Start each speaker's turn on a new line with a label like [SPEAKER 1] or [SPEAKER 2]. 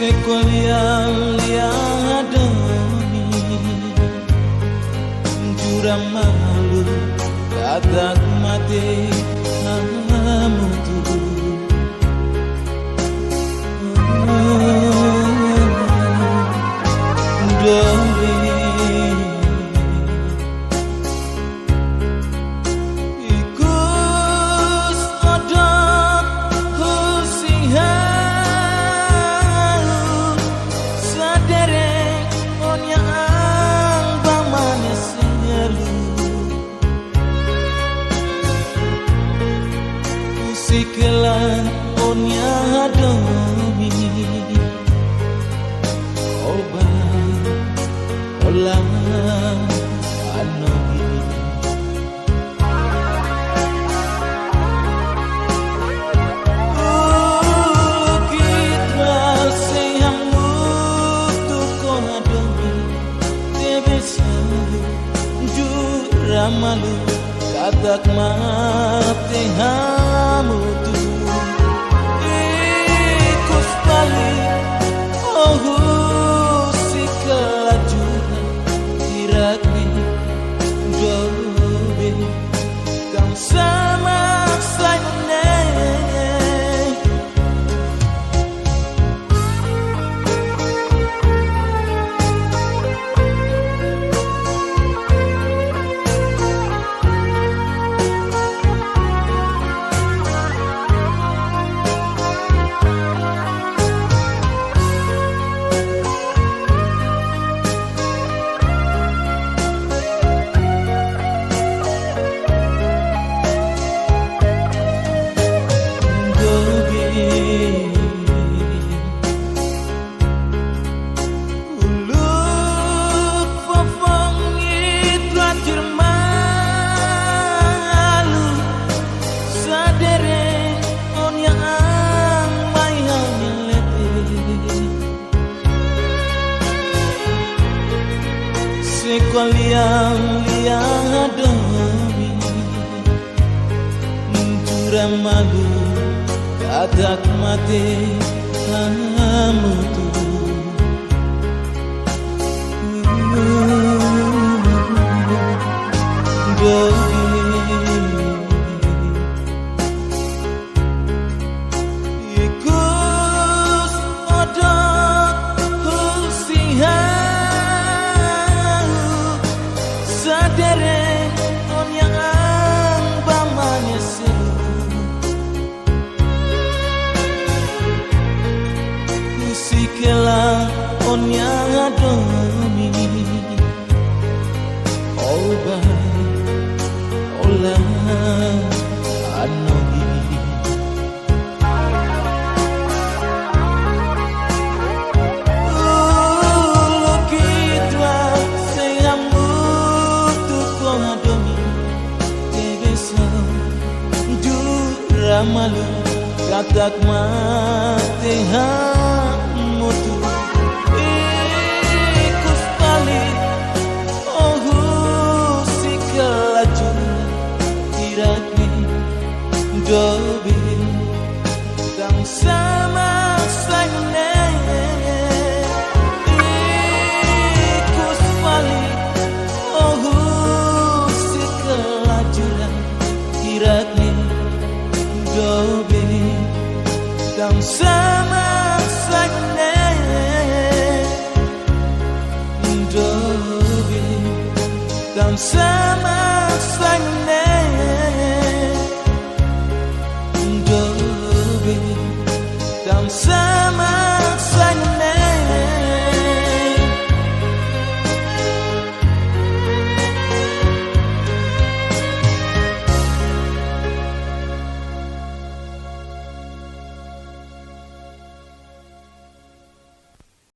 [SPEAKER 1] Sequaliang doni jurang malu katak mati kamu tuh doni ikus odot husihan saderek onyang bamane selu musikelan onyang domi oba olah anogi malu katak mati hamu tu ikus balik oh si kelajuran tirakni dobe kau sama saya liang domi jurang malu katak mati kamu tuh ikus odot husihan saderek onyang bamane selu musikelan onyang domi oba olah anogi malu katak mati hamu tuh ikus balik oh si kelajuran tirakni dobe kang sama saya ikus balik oh si kelajuran tirakni dobe kang sama saya dobe kang sama saya dobe kang sama